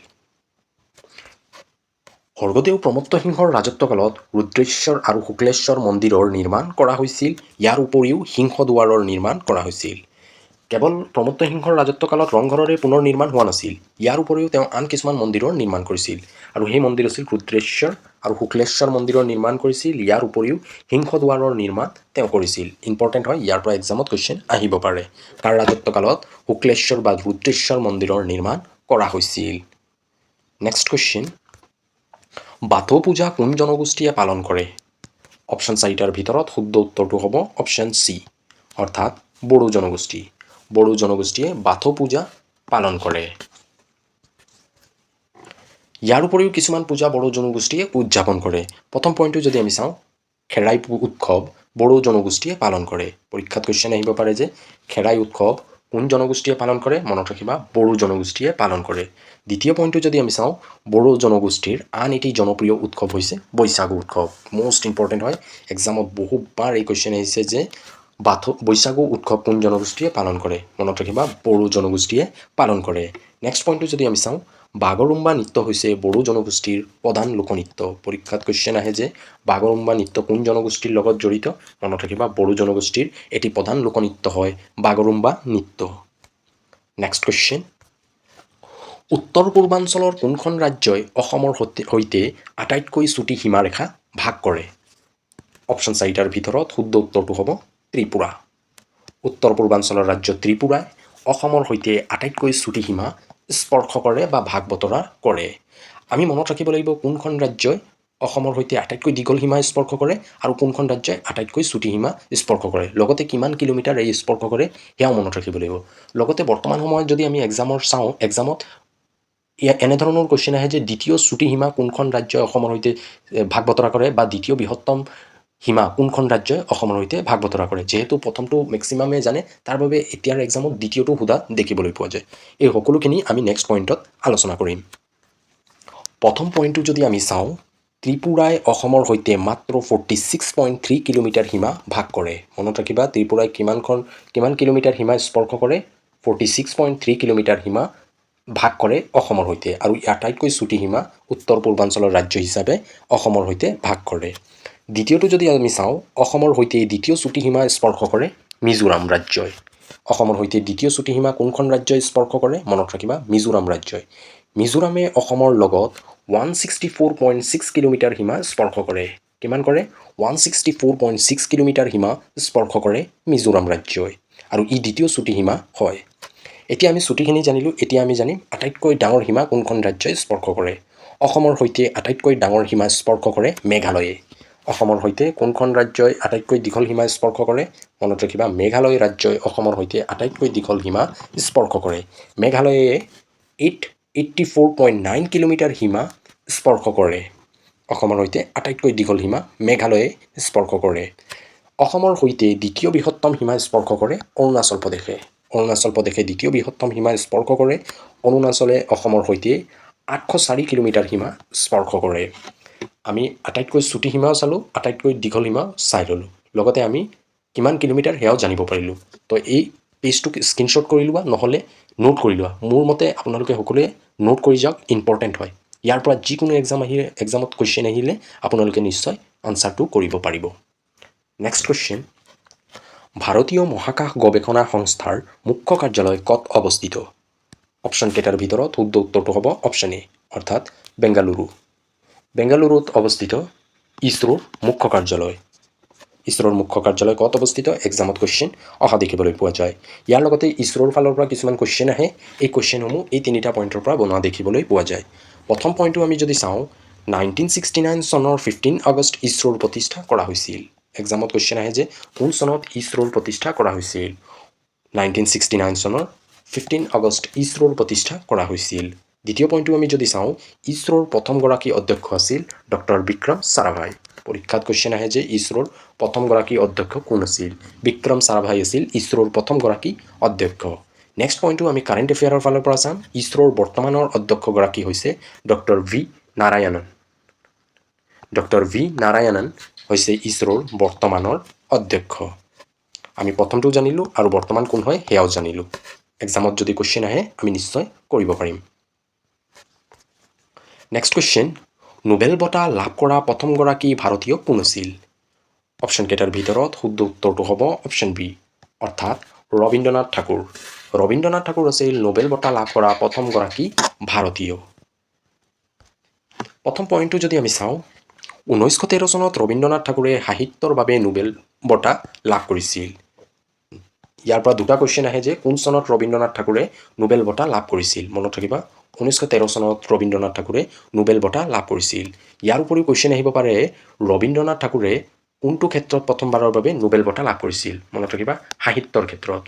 স্বৰ্গদেউ প্ৰমত্ত সিংহৰ ৰাজত্বকালত ৰুদ্ৰেশ্বৰ আৰু শুক্লেশ্বৰ মন্দিৰৰ নিৰ্মাণ কৰা হৈছিল। ইয়াৰ উপৰিও সিংহদুৱাৰৰ নিৰ্মাণ কৰা হৈছিল। কেৱল প্ৰমত্ত সিংহৰ ৰাজত্বকালত ৰংঘৰৰে পুনৰ নিৰ্মাণ হোৱা নাছিল। ইয়াৰ উপৰিও তেওঁ আন কিছুমান মন্দিৰৰ নিৰ্মাণ কৰিছিল আৰু সেই মন্দিৰ আছিল ৰুদ্ৰেশ্বৰ আৰু শুক্লেশ্বৰ মন্দিৰৰ নিৰ্মাণ কৰিছিল। ইয়াৰ উপৰিও সিংহদুৱাৰৰ নিৰ্মাণ তেওঁ কৰিছিল। ইম্পৰ্টেণ্ট হয়, ইয়াৰ পৰা এক্সামত কুৱেশ্যন আহিব পাৰে। কাৰ ৰাজত্বকালত শুক্লেশ্বৰ বা ৰুদ্ৰেশ্বৰ মন্দিৰৰ নিৰ্মাণ কৰা হৈছিল। নেক্সট কুৱেশ্যন, বাথৌ পূজা কোন জনগোষ্ঠীয়ে পালন কৰে? অপশ্যন 4টাৰ ভিতৰত শুদ্ধ উত্তৰটো হ'ব অপশ্যন চি, অৰ্থাৎ বড়ো জনগোষ্ঠী। বড়ো জনগোষ্ঠীয়ে বাথৌ পূজা পালন কৰে। ইয়াৰ উপৰিও কিছুমান পূজা বড়ো জনগোষ্ঠীয়ে উদযাপন কৰে। প্ৰথম পইণ্টটো যদি আমি চাওঁ, খেৰাই উৎসৱ বড়ো জনগোষ্ঠীয়ে পালন কৰে। পৰীক্ষাত কুৱেশ্যন আহিব পাৰে যে খেৰাই উৎসৱ কোন জনগোষ্ঠীয়ে পালন কৰে? মনত ৰাখিবা, বড়ো জনগোষ্ঠীয়ে পালন কৰে। দ্বিতীয় পইণ্টটো যদি আমি চাওঁ, বড়ো জনগোষ্ঠীৰ আন এটি জনপ্ৰিয় উৎসৱ হৈছে বৈশাগু উৎসৱ। মষ্ট ইম্পৰ্টেণ্ট হয়, এক্সামত বহুবাৰ এই কুৱেশ্যন আহিছে যে বৈশাগু উৎসৱ কোন জনগোষ্ঠীয়ে পালন কৰে? মনত ৰাখিবা, বড়ো জনগোষ্ঠীয়ে পালন কৰে। নেক্সট পইণ্টটো যদি আমি চাওঁ, বাগৰুম্বা নৃত্য হৈছে বড়ো জনগোষ্ঠীৰ প্ৰধান লোকনৃত্য। পৰীক্ষাত কুৱেশ্যন আহে যে বাগৰুম্বা নৃত্য কোন জনগোষ্ঠীৰ লগত জড়িত? মনত ৰাখিবা, বড়ো জনগোষ্ঠীৰ এটি প্ৰধান লোকনৃত্য হয় বাগৰুম্বা নৃত্য। নেক্সট কুৱেশ্যন, উত্তৰ পূৰ্বাঞ্চলৰ কোনখন ৰাজ্যই অসমৰ সৈতে আটাইতকৈ চুটি সীমাৰেখা ভাগ কৰে? অপশ্যন 4টাৰ ভিতৰত শুদ্ধ উত্তৰটো হ'ব ত্ৰিপুৰা। উত্তৰ পূৰ্বাঞ্চলৰ ৰাজ্য ত্ৰিপুৰাই অসমৰ সৈতে আটাইতকৈ চুটি সীমা স্পৰ্শ কৰে বা ভাগ বতৰা কৰে। আমি মনত ৰাখিব লাগিব কোনখন ৰাজ্যই অসমৰ সৈতে আটাইতকৈ দীঘল সীমা স্পৰ্শ কৰে আৰু কোনখন ৰাজ্যই আটাইতকৈ চুটি সীমা স্পৰ্শ কৰে। লগতে কিমান কিলোমিটাৰ এই স্পৰ্শ কৰে সেয়াও মনত ৰাখিব লাগিব। লগতে বৰ্তমান সময়ত যদি আমি এক্সামত এনেধৰণৰ কুৱেশ্যন আহে যে দ্বিতীয় চুটি সীমা কোনখন ৰাজ্যই অসমৰ সৈতে ভাগ বতৰা কৰে বা দ্বিতীয় বৃহত্তম সীমা কোনখন ৰাজ্যই অসমৰ সৈতে ভাগ বতৰা কৰে। যিহেতু প্ৰথমটো মেক্সিমামে জানে, তাৰ বাবে এতিয়াৰ এক্সামত দ্বিতীয়টো সোধা দেখিবলৈ পোৱা যায়। এই সকলোখিনি আমি নেক্সট পইণ্টত আলোচনা কৰিম। প্ৰথম পইণ্টটো যদি আমি চাওঁ, ত্ৰিপুৰাই অসমৰ সৈতে মাত্ৰ 46.3 কিলোমিটাৰ সীমা ভাগ কৰে। মনত ৰাখিবা, ত্ৰিপুৰাই কিমান কিলোমিটাৰ সীমা স্পৰ্শ কৰে? 46.3 কিলোমিটাৰ সীমা ভাগ কৰে অসমৰ সৈতে, আৰু আটাইতকৈ চুটি সীমা উত্তৰ পূৰ্বাঞ্চলৰ ৰাজ্য হিচাপে অসমৰ সৈতে ভাগ কৰে। দ্বিতীয়টো যদি আমি চাওঁ, অসমৰ সৈতে দ্বিতীয় চুটি সীমা স্পৰ্শ কৰে মিজোৰাম ৰাজ্যই। অসমৰ সৈতে দ্বিতীয় চুটি সীমা কোনখন ৰাজ্যই স্পৰ্শ কৰে? মনত ৰাখিবা, মিজোৰাম ৰাজ্যই। মিজোৰামে অসমৰ লগত 164.6 কিলোমিটাৰ সীমা স্পৰ্শ কৰে। কিমান কৰে? 164.6 কিলোমিটাৰ সীমা স্পৰ্শ কৰে মিজোৰাম ৰাজ্যই, আৰু ই দ্বিতীয় চুটি সীমা হয়। এতিয়া আমি চুটিখিনি জানিলোঁ, এতিয়া আমি জানিম আটাইতকৈ ডাঙৰ সীমা কোনখন ৰাজ্যই স্পৰ্শ কৰে। অসমৰ সৈতে আটাইতকৈ ডাঙৰ সীমা স্পৰ্শ কৰে মেঘালয়ে। অসমৰ সৈতে কোনখন ৰাজ্যই আটাইতকৈ দীঘল সীমা স্পৰ্শ কৰে? মনত ৰাখিবা, মেঘালয় ৰাজ্যই অসমৰ সৈতে আটাইতকৈ দীঘল সীমা স্পৰ্শ কৰে। মেঘালয়ে 84.9 কিলোমিটাৰ সীমা স্পৰ্শ কৰে। অসমৰ সৈতে আটাইতকৈ দীঘল সীমা মেঘালয়ে স্পৰ্শ কৰে। অসমৰ সৈতে দ্বিতীয় বৃহত্তম সীমা স্পৰ্শ কৰে অৰুণাচল প্ৰদেশে। অৰুণাচল প্ৰদেশে দ্বিতীয় বৃহত্তম সীমা স্পৰ্শ কৰে। অৰুণাচলে অসমৰ সৈতে 804 কিলোমিটাৰ সীমা স্পৰ্শ কৰে। আমি আটাইতকৈ চুটি সীমাও চালোঁ, আটাইতকৈ দীঘল সীমাও চাই ল'লোঁ। লগতে আমি কিমান কিলোমিটাৰ সেয়াও জানিব পাৰিলোঁ। তো এই পেজটোক স্ক্ৰীনশ্বট কৰি লোৱা, নহ'লে নোট কৰি লোৱা। মোৰ মতে আপোনালোকে সকলোৱে নোট কৰি যাওক, ইম্পৰ্টেণ্ট হয়। ইয়াৰ পৰা যিকোনো এক্সামত কুৱেশ্যন আহিলে আপোনালোকে নিশ্চয় আনচাৰটো কৰিব পাৰিব। নেক্সট কুৱেশ্যন, ভাৰতীয় মহাকাশ গৱেষণা সংস্থাৰ মুখ্য কাৰ্যালয় ক'ত অৱস্থিত? অপশ্যন কেইটাৰ ভিতৰত শুদ্ধ উত্তৰটো হ'ব অপশ্যন এ, অৰ্থাৎ বেংগালুৰু। বেংগালুৰুত অৱস্থিত ইছৰোৰ মুখ্য কাৰ্যালয়। ইছৰোৰ মুখ্য কাৰ্যালয় ক'ত অৱস্থিত? এক্সামত কুৱেশ্যন অহা দেখিবলৈ পোৱা যায়। ইয়াৰ লগতে ইছৰোৰ ফালৰ পৰা কিছুমান কুৱেশ্যন আহে। এই কুৱেশ্যনসমূহ এই তিনিটা পইণ্টৰ পৰা বনোৱা দেখিবলৈ পোৱা যায়। প্ৰথম পইণ্টটো আমি যদি চাওঁ, 1969 চনৰ 15 আগষ্ট ইছৰোৰ প্ৰতিষ্ঠা কৰা হৈছিল। এক্সামত কুৱেশ্যন আহে যে কোন চনত ইছৰোৰ প্ৰতিষ্ঠা কৰা হৈছিল? 1969 চনৰ 15 আগষ্ট ইছৰোৰ প্ৰতিষ্ঠা কৰা হৈছিল। দ্বিতীয় পইণ্টটো আমি যদি চাওঁ, ইছৰোৰ প্ৰথমগৰাকী অধ্যক্ষ আছিল ডক্টৰ বিক্ৰম চাৰাভাই। পৰীক্ষাত কুৱেশ্যন আহে যে ইছৰোৰ প্ৰথমগৰাকী অধ্যক্ষ কোন আছিল? বিক্ৰম চাৰাভাই আছিল ইছৰোৰ প্ৰথমগৰাকী অধ্যক্ষ। নেক্সট পইণ্টটো আমি কাৰেণ্ট এফেয়াৰৰ ফালৰ পৰা চাম। ইছৰোৰ বৰ্তমানৰ অধ্যক্ষগৰাকী হৈছে doctor V Narayanan. Doctor V Narayanan হৈছে ইছৰোৰ বৰ্তমানৰ অধ্যক্ষ। আমি প্ৰথমটো জানিলোঁ আৰু বৰ্তমান কোন হয় সেয়াও জানিলোঁ। এক্সামত যদি কুৱেশ্যন আহে আমি নিশ্চয় কৰিব পাৰিম। নেক্সট কুৱেশ্যন, নোবেল বঁটা লাভ কৰা প্ৰথমগৰাকী ভাৰতীয় কোন আছিল? অপশ্যনকেইটাৰ ভিতৰত শুদ্ধ উত্তৰটো হ'ব অপশ্যন বি, অৰ্থাৎ ৰবীন্দ্ৰনাথ ঠাকুৰ। ৰবীন্দ্ৰনাথ ঠাকুৰ আছিল নোবেল বঁটা লাভ কৰা প্ৰথমগৰাকী ভাৰতীয়। প্ৰথম পইণ্টটো যদি আমি চাওঁ, 1913 চনত ৰবীন্দ্ৰনাথ ঠাকুৰে সাহিত্যৰ বাবে নোবেল বঁটা লাভ কৰিছিল। ইয়াৰ পৰা দুটা কুৱেশ্যন আহে যে কোন চনত ৰবীন্দ্ৰনাথ ঠাকুৰে নোবেল বঁটা লাভ কৰিছিল। মনত ৰাখিবা, 1913 চনত ৰবীন্দ্ৰনাথ ঠাকুৰে নোবেল বঁটা লাভ কৰিছিল। ইয়াৰ উপৰিও কুৱেশ্যন আহিব পাৰে ৰবীন্দ্ৰনাথ ঠাকুৰে কোনটো ক্ষেত্ৰত প্ৰথমবাৰৰ বাবে নোবেল বঁটা লাভ কৰিছিল। মনত ৰাখিবা, সাহিত্যৰ ক্ষেত্ৰত।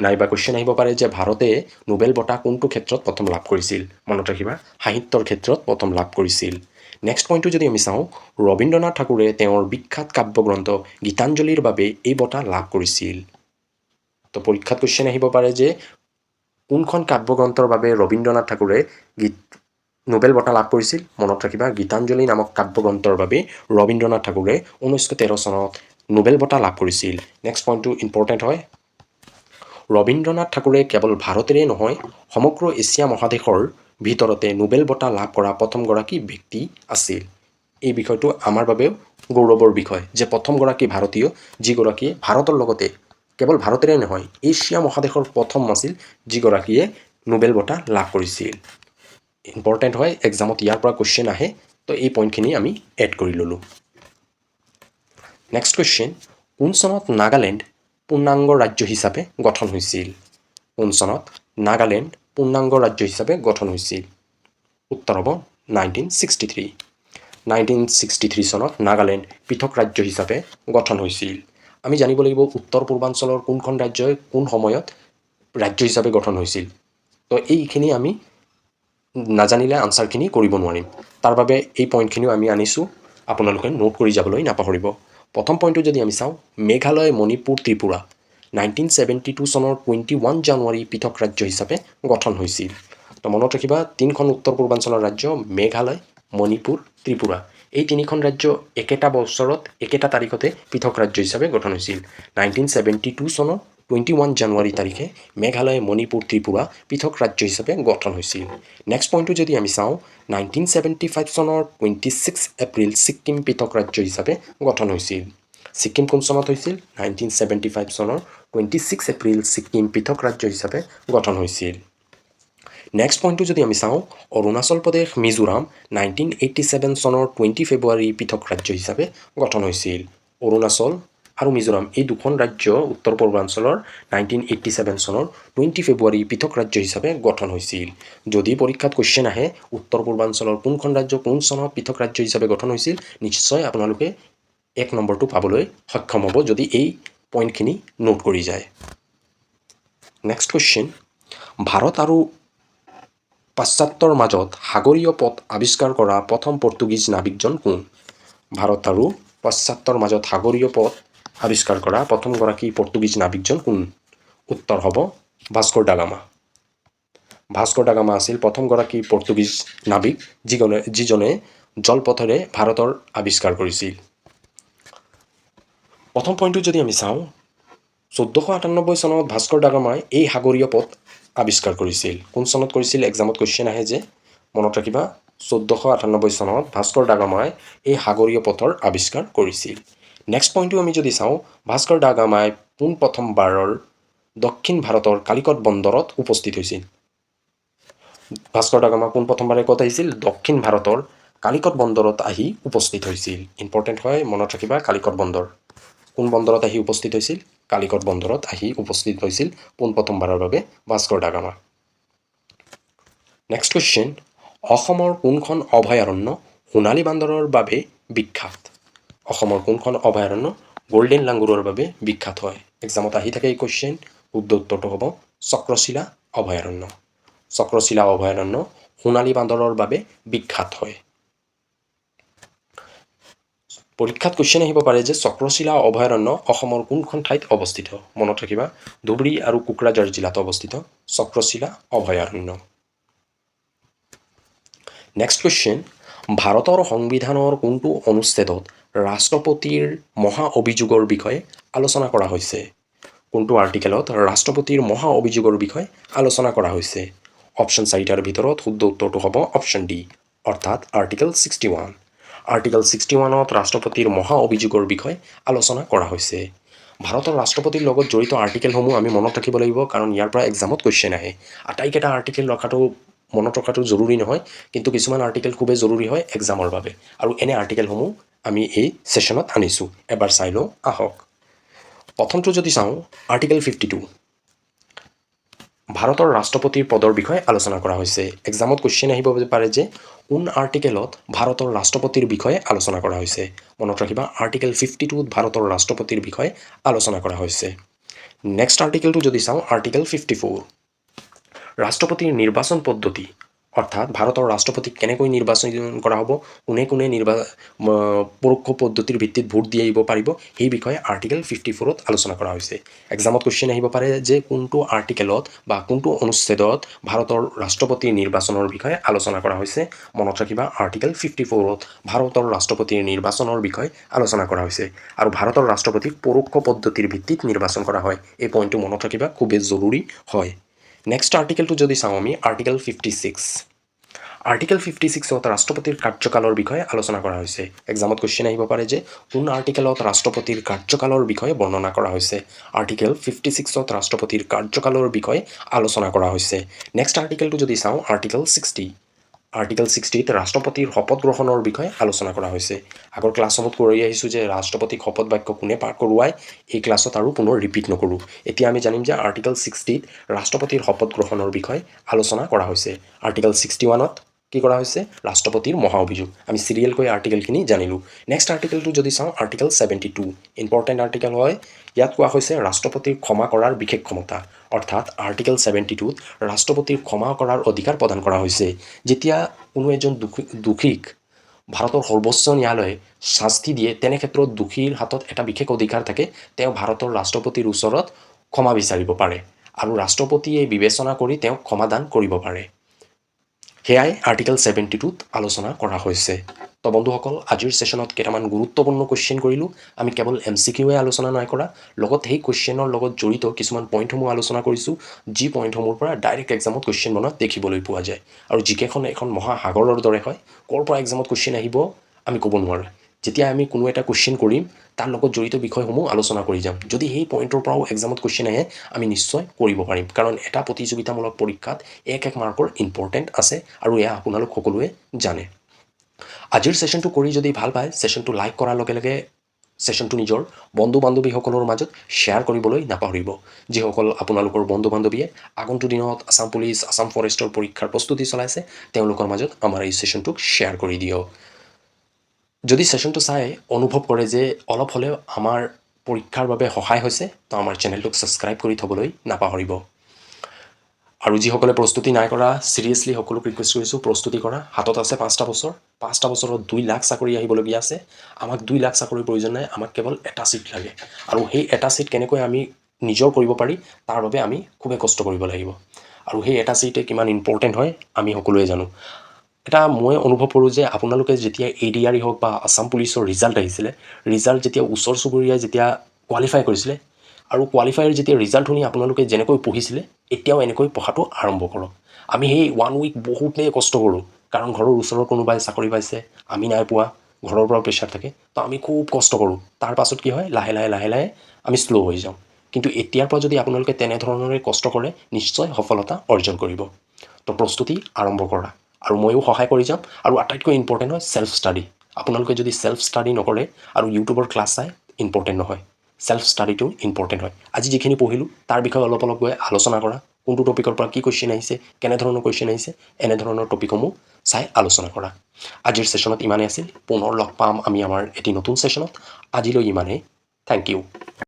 নাইবা কুৱেশ্যন আহিব পাৰে যে ভাৰতে নোবেল বঁটা কোনটো ক্ষেত্ৰত প্ৰথম লাভ কৰিছিল। মনত ৰাখিবা, সাহিত্যৰ ক্ষেত্ৰত প্ৰথম লাভ কৰিছিল। নেক্সট পইণ্টটো যদি আমি চাওঁ, ৰবীন্দ্ৰনাথ ঠাকুৰে তেওঁৰ বিখ্যাত কাব্যগ্ৰন্থ গীতাঞ্জলিৰ বাবে এই বঁটা লাভ কৰিছিল। তো পৰীক্ষাত কুৱেশ্যন আহিব পাৰে যে কোনখন কাব্যগ্ৰন্থৰ বাবে ৰবীন্দ্ৰনাথ ঠাকুৰে নোবেল বঁটা লাভ কৰিছিল। মনত ৰাখিবা, গীতাঞ্জলি নামক কাব্যগ্ৰন্থৰ বাবে ৰবীন্দ্ৰনাথ ঠাকুৰে 1913 চনত নোবেল বঁটা লাভ কৰিছিল। নেক্সট পইণ্টটো ইম্পৰ্টেণ্ট হয়। ৰবীন্দ্ৰনাথ ঠাকুৰে কেৱল ভাৰতেৰে নহয় সমগ্ৰ এছিয়া মহাদেশৰ ভিতৰতে নোবেল বঁটা লাভ কৰা প্ৰথমগৰাকী ব্যক্তি আছিল। এই বিষয়টো আমাৰ বাবেও গৌৰৱৰ বিষয় যে প্ৰথমগৰাকী ভাৰতীয় যিগৰাকীয়ে ভাৰতৰ লগতে কেৱল ভাৰতেৰে নহয় এছিয়া মহাদেশৰ প্ৰথম আছিল যিগৰাকীয়ে নোবেল বঁটা লাভ কৰিছিল। ইম্পৰ্টেণ্ট হয়, এক্সামত ইয়াৰ পৰা কুৱেশ্যন আহে, তো এই পইণ্টখিনি আমি এড কৰি ল'লোঁ। নেক্সট কুৱেশ্যন, কোন চনত নাগালেণ্ড পূৰ্ণাংগ ৰাজ্য হিচাপে গঠন হৈছিল? কোন চনত নাগালেণ্ড পূৰ্ণাংগ ৰাজ্য হিচাপে গঠন হৈছিল? উত্তৰ হ'ব 1963। 1963 চনত নাগালেণ্ড পৃথক ৰাজ্য হিচাপে গঠন হৈছিল। আমি জানিব লাগিব উত্তৰ পূৰ্বাঞ্চলৰ কোনখন ৰাজ্যই কোন সময়ত ৰাজ্য হিচাপে গঠন হৈছিল। তো এইখিনি আমি নাজানিলে আনচাৰখিনি কৰিব নোৱাৰিম। তাৰ বাবে এই পইণ্টখিনিও আমি আনিছোঁ, আপোনালোকে নোট কৰি যাবলৈ নাপাহৰিব। প্ৰথম পইণ্টটো যদি আমি চাওঁ, মেঘালয়, মণিপুৰ, ত্ৰিপুৰা 1972 চনৰ 21 জানুৱাৰী পৃথক ৰাজ্য হিচাপে গঠন হৈছিল। তো মনত ৰাখিবা, তিনিখন উত্তৰ পূৰ্বাঞ্চলৰ ৰাজ্য মেঘালয়, মণিপুৰ, ত্ৰিপুৰা। এই তিনিখন ৰাজ্য একেটা বছৰত একেটা তাৰিখতে পৃথক ৰাজ্য হিচাপে গঠন হৈছিল। 1972 চনৰ 21 জানুৱাৰী তাৰিখে মেঘালয়, মণিপুৰ, ত্ৰিপুৰা পৃথক ৰাজ্য হিচাপে গঠন হৈছিল। নেক্সট পইণ্টটো যদি আমি চাওঁ, 1975 চনৰ 26 এপ্ৰিল ছিক্কিম পৃথক ৰাজ্য হিচাপে গঠন হৈছিল। ছিক্কিম কোন চনত হৈছিল? 1975 চনৰ 26 এপ্ৰিল ছিক্কিম পৃথক ৰাজ্য হিচাপে গঠন হৈছিল। নেক্সট পইণ্টটো যদি আমি চাওঁ, অৰুণাচল প্ৰদেশ, মিজোৰাম 1987 চনৰ 20 ফেব্ৰুৱাৰী পৃথক ৰাজ্য হিচাপে গঠন হৈছিল। অৰুণাচল আৰু মিজোৰাম এই দুখন ৰাজ্য উত্তৰ পূৰ্বাঞ্চলৰ 1987 চনৰ 20 ফেব্ৰুৱাৰী পৃথক ৰাজ্য হিচাপে গঠন হৈছিল। যদি পৰীক্ষাত কুৱেশ্যন আহে উত্তৰ পূৰ্বাঞ্চলৰ কোনখন ৰাজ্য কোন চনত পৃথক ৰাজ্য হিচাপে গঠন হৈছিল, নিশ্চয় আপোনালোকে 1 নম্বৰটো পাবলৈ সক্ষম হ'ব যদি এই পইণ্টখিনি নোট কৰি যায়। নেক্সট কুৱেশ্যন, ভাৰত আৰু পাশ্চাত্যৰ মাজত সাগৰীয় পথ আৱিষ্কাৰ কৰা প্ৰথম পৰ্তুগীজ নাবিকজন কোন? ভাৰত আৰু পাশ্চাত্যৰ মাজত সাগৰীয় পথ আৱিষ্কাৰ কৰা প্ৰথমগৰাকী পৰ্তুগীজ নাবিকজন কোন? উত্তৰ হ'ব Vasco da Gama. Vasco da Gama আছিল প্ৰথমগৰাকী পৰ্তুগীজ নাবিক যিজনে জলপথেৰে ভাৰতৰ আৱিষ্কাৰ কৰিছিল। প্ৰথম পইণ্টটো যদি আমি চাওঁ, 1498 চনত ভাস্কো ডা গামাই এই সাগৰীয় পথ আৱিষ্কাৰ কৰিছিল। কোন চনত কৰিছিল? এক্সামত কুৱেশ্যন আহে যে, মনত ৰাখিবা 1498 চনত ভাস্কো ডা গামাই এই সাগৰীয় পথৰ আৱিষ্কাৰ কৰিছিল। নেক্সট পইণ্টটো আমি যদি চাওঁ, ভাস্কো ডা গামাই পোন প্ৰথমবাৰৰ দক্ষিণ ভাৰতৰ কালিকট বন্দৰত উপস্থিত হৈছিল। ভাস্কো ডা গামা পোন প্ৰথমবাৰে ক'ত আহিছিল? দক্ষিণ ভাৰতৰ কালিকট বন্দৰত আহি উপস্থিত হৈছিল। ইম্পৰ্টেণ্ট হয়, মনত ৰাখিবা কালিকট বন্দৰ। কোন বন্দৰত আহি উপস্থিত হৈছিল? কালিকট বন্দৰত আহি উপস্থিত হৈছিল পোনপ্ৰথমবাৰৰ বাবে Vasco da Gama. Next question, অসমৰ কোনখন অভয়াৰণ্য সোণালী বান্দৰৰ বাবে বিখ্যাত? অসমৰ কোনখন অভয়াৰণ্য গল্ডেন লাংগুৰৰ বাবে বিখ্যাত হয়? এক্সামত আহি থাকে এই কুৱেশ্যন। শুদ্ধ উত্তৰটো হ'ব চক্ৰশিলা অভয়াৰণ্য। চক্ৰশিলা অভয়াৰণ্য সোণালী বান্দৰৰ বাবে বিখ্যাত হয়। পৰীক্ষাত কুৱেশ্যন আহিব পাৰে যে চক্ৰশিলা অভয়াৰণ্য অসমৰ কোনখন ঠাইত অৱস্থিত? মনত ৰাখিবা, ধুবুৰী আৰু কোকৰাঝাৰ জিলাত অৱস্থিত চক্ৰশিলা অভয়াৰণ্য। নেক্সট কুৱেশ্যন, ভাৰতৰ সংবিধানৰ কোনটো অনুচ্ছেদত ৰাষ্ট্ৰপতিৰ মহা অভিযোগৰ বিষয়ে আলোচনা কৰা হৈছে? কোনটো আৰ্টিকেলত ৰাষ্ট্ৰপতিৰ মহা অভিযোগৰ বিষয়ে আলোচনা কৰা হৈছে? অপশ্যন 4টাৰ ভিতৰত শুদ্ধ উত্তৰটো হ'ব অপশ্যন ডি, অৰ্থাৎ আৰ্টিকেল 61। আৰ্টিকেল 61ত ৰাষ্ট্ৰপতিৰ মহা অভিযোগৰ বিষয়ে আলোচনা কৰা হৈছে। ভাৰতৰ ৰাষ্ট্ৰপতিৰ লগত জড়িত আৰ্টিকেলসমূহ আমি মনত ৰাখিব লাগিব, কাৰণ ইয়াৰ পৰা এক্সামত কুৱেশ্যন আহে। আটাইকেইটা আৰ্টিকেল মনত ৰখাটো জৰুৰী নহয়, কিন্তু কিছুমান আৰ্টিকেল খুবেই জৰুৰী হয় এক্সামৰ বাবে, আৰু এনে আৰ্টিকেলসমূহ আমি এই ছেশ্যনত আনিছোঁ। এবাৰ চাই লওঁ আহক। প্ৰথমটো যদি চাওঁ, আৰ্টিকেল 52 ভাৰতৰ ৰাষ্ট্ৰপতিৰ পদৰ বিষয়ে আলোচনা কৰা হৈছে। এক্সামত কুৱেশ্যন আহিব পাৰে যে কোন আৰ্টিকেলত ভাৰতৰ ৰাষ্ট্ৰপতিৰ বিষয়ে আলোচনা কৰা হৈছে। মনত ৰাখিবা, আৰ্টিকেল 52ত ভাৰতৰ ৰাষ্ট্ৰপতিৰ বিষয়ে আলোচনা কৰা হৈছে। নেক্সট আৰ্টিকেলটো যদি চাওঁ, আৰ্টিকেল 54 ৰাষ্ট্ৰপতিৰ নিৰ্বাচন পদ্ধতি, অৰ্থাৎ ভাৰতৰ ৰাষ্ট্ৰপতিক কেনেকৈ নিৰ্বাচন কৰা হ'ব, কোনে কোনে পৰোক্ষ পদ্ধতিৰ ভিত্তিত ভোট দিব পাৰিব, সেই বিষয়ে আৰ্টিকেল 54ত আলোচনা কৰা হৈছে। এক্সামত কুৱেশ্যন আহিব পাৰে যে কোনটো আৰ্টিকেলত বা কোনটো অনুচ্ছেদত ভাৰতৰ ৰাষ্ট্ৰপতিৰ নিৰ্বাচনৰ বিষয়ে আলোচনা কৰা হৈছে। মনত ৰাখিবা, আৰ্টিকেল 54ত ভাৰতৰ ৰাষ্ট্ৰপতিৰ নিৰ্বাচনৰ বিষয়ে আলোচনা কৰা হৈছে, আৰু ভাৰতৰ ৰাষ্ট্ৰপতিক পৰোক্ষ পদ্ধতিৰ ভিত্তিত নিৰ্বাচন কৰা হয়। এই পইণ্টটো মনত ৰাখিবা, খুবেই জৰুৰী হয়। নেক্সট আৰ্টিকেলটো যদি চাওঁ আমি, আৰ্টিকেল 56 আৰ্টিকেল 56ত ৰাষ্ট্ৰপতিৰ কাৰ্যকালৰ বিষয়ে আলোচনা কৰা হৈছে। এক্সামত কুৱেশ্যন আহিব পাৰে যে কোন আৰ্টিকেলত ৰাষ্ট্ৰপতিৰ কাৰ্যকালৰ বিষয়ে বৰ্ণনা কৰা হৈছে। আৰ্টিকেল 56ত ৰাষ্ট্ৰপতিৰ কাৰ্যকালৰ বিষয়ে আলোচনা কৰা হৈছে। নেক্সট আৰ্টিকেলটো যদি চাওঁ, আৰ্টিকেল 60 আৰ্টিকেল 60ত ৰাষ্ট্ৰপতিৰ শপত গ্ৰহণৰ বিষয়ে আলোচনা কৰা হৈছে। আগৰ ক্লাছসমূহত কৰি আহিছোঁ যে ৰাষ্ট্ৰপতিক শপত বাক্য কোনে পাঠ কৰোৱায়, এই ক্লাছত আৰু পুনৰ ৰিপিট নকৰোঁ। এতিয়া আমি জানিম যে আৰ্টিকেল 60ত ৰাষ্ট্ৰপতিৰ শপত গ্ৰহণৰ বিষয়ে আলোচনা কৰা হৈছে। আৰ্টিকেল 61ত কি কৰা হৈছে, ৰাষ্ট্ৰপতিৰ মহা অভিযোগ। আমি চিৰিয়েলকৈ আৰ্টিকেলখিনি জানিলোঁ। নেক্সট আৰ্টিকেলটো যদি চাওঁ, আৰ্টিকেল 72 ইম্পৰ্টেণ্ট আৰ্টিকেল হয়। ইয়াত কোৱা হৈছে ৰাষ্ট্ৰপতিৰ ক্ষমা কৰাৰ বিশেষ ক্ষমতা, অৰ্থাৎ আৰ্টিকেল 72ত ৰাষ্ট্ৰপতিৰ ক্ষমা কৰাৰ অধিকাৰ প্ৰদান কৰা হৈছে। যেতিয়া কোনো এজন দোষীক ভাৰতৰ সৰ্বোচ্চ ন্যায়ালয়ে শাস্তি দিয়ে, তেনে ক্ষেত্ৰত দোষীৰ হাতত এটা বিশেষ অধিকাৰ থাকে, তেওঁ ভাৰতৰ ৰাষ্ট্ৰপতিৰ ওচৰত ক্ষমা বিচাৰিব পাৰে, আৰু ৰাষ্ট্ৰপতিয়ে বিবেচনা কৰি তেওঁক ক্ষমাদান কৰিব পাৰে। সেয়াই আৰ্টিকেল 72ত আলোচনা কৰা হৈছে। তো বন্ধুসকল, আজিৰ ছেশ্যনত কেইটামান গুৰুত্বপূৰ্ণ কুৱেশ্যন কৰিলোঁ। আমি কেৱল MCQৱে আলোচনা নাই কৰা, লগত সেই কুৱেশ্যনৰ লগত জড়িত কিছুমান পইণ্টসমূহ আলোচনা কৰিছোঁ, যি পইণ্টসমূহৰ পৰা ডাইৰেক্ট এক্সামত কুৱেশ্যন বনোৱা দেখিবলৈ পোৱা যায়। আৰু জিকেখন এখন মহাসাগৰৰ দৰে হয়, ক'ৰ পৰা এক্সামত কুৱেশ্যন আহিব আমি ক'ব নোৱাৰোঁ। যেতিয়া আমি কোনো এটা কুৱেশ্যন কৰিম, তাৰ লগত জড়িত বিষয়সমূহ আলোচনা কৰি যাম। যদি সেই পইণ্টৰ পৰাও এক্সামত কুৱেশ্যন আহে, আমি নিশ্চয় কৰিব পাৰিম, কাৰণ এটা প্ৰতিযোগিতামূলক পৰীক্ষাত 1 মাৰ্কৰ ইম্পৰ্টেণ্ট আছে, আৰু এয়া আপোনালোক সকলোৱে জানে। আজিৰ ছেশ্যনটো কৰি যদি ভাল পায়, ছেশ্যনটো লাইক কৰাৰ লগে লগে ছেশ্যনটো নিজৰ বন্ধু বান্ধৱীসকলৰ মাজত শ্বেয়াৰ কৰিবলৈ নাপাহৰিব। যিসকল আপোনালোকৰ বন্ধু বান্ধৱীয়ে আগন্তুক দিনত আছাম পুলিচ, আছাম ফৰেষ্টৰ পৰীক্ষাৰ প্ৰস্তুতি চলাইছে, তেওঁলোকৰ মাজত আমাৰ এই ছেশ্যনটোক শ্বেয়াৰ কৰি দিয়ক। যদি ছেশ্যনটো চাই অনুভৱ কৰে যে অলপ হ'লেও আমাৰ পৰীক্ষাৰ বাবে সহায় হৈছে, তো আমাৰ চেনেলটোক ছাবস্ক্ৰাইব কৰি থ'বলৈ নাপাহৰিব। আৰু যিসকলে প্ৰস্তুতি নাই কৰা, চিৰিয়াছলি সকলোক ৰিকুৱেষ্ট কৰিছোঁ, প্ৰস্তুতি কৰা। হাতত আছে 5টা বছৰ, 5টা বছৰত 2 লাখ চাকৰি আহিবলগীয়া আছে। আমাক 2 লাখ চাকৰিৰ প্ৰয়োজন নাই, আমাক কেৱল এটা ছিট লাগে। আৰু সেই এটা ছিট কেনেকৈ আমি নিজৰ কৰিব পাৰি, তাৰ বাবে আমি খুবেই কষ্ট কৰিব লাগিব। আৰু সেই এটা ছিটে কিমান ইম্পৰ্টেণ্ট হয় আমি সকলোৱে জানো। এটা মই অনুভৱ কৰোঁ যে আপোনালোকে যেতিয়া ADR হওক বা আছাম পুলিচৰ ৰিজাল্ট আহিছিলে, ৰিজাল্ট যেতিয়া ওচৰ চুবুৰীয়াই যেতিয়া কোৱালিফাই কৰিছিলে, আৰু কোৱালিফায়াৰ যেতিয়া ৰিজাল্ট শুনি আপোনালোকে যেনেকৈ পঢ়িছিলে, এতিয়াও এনেকৈ পঢ়াটো আৰম্ভ কৰক। আমি সেই 1 উইক বহুতেই কষ্ট কৰোঁ, কাৰণ ঘৰৰ ওচৰৰ কোনোবাই চাকৰি পাইছে, আমি নাই পোৱা, ঘৰৰ পৰা প্ৰেছাৰ থাকে, তো আমি খুব কষ্ট কৰোঁ। তাৰ পাছত কি হয়, লাহে লাহে আমি শ্ল' হৈ যাওঁ। কিন্তু এতিয়াৰ পৰা যদি আপোনালোকে তেনেধৰণৰে কষ্ট কৰে, নিশ্চয় সফলতা অৰ্জন কৰিব। তো প্ৰস্তুতি আৰম্ভ কৰা, আৰু ময়ো সহায় কৰি যাম। আৰু আটাইতকৈ ইম্পৰ্টেণ্ট হয় ছেল্ফ ষ্টাডি। আপোনালোকে যদি ছেল্ফ ষ্টাডি নকৰে আৰু ইউটিউবৰ ক্লাছ চাই, ইম্পৰ্টেণ্ট নহয়। ছেল্ফ ষ্টাডিটো ইম্পৰ্টেণ্ট হয়। আজি যিখিনি পঢ়িলোঁ, তাৰ বিষয়ে অলপ গৈ আলোচনা কৰা। কোনটো টপিকৰ পৰা কি কুৱেশ্যন আহিছে, কেনেধৰণৰ কুৱেশ্যন আহিছে, এনেধৰণৰ টপিকসমূহ চাই আলোচনা কৰা। আজিৰ ছেশ্যনত ইমানেই আছিল। পুনৰ লগ পাম আমি আমাৰ এটি নতুন ছেশ্যনত। আজিলৈ ইমানেই। Thank U.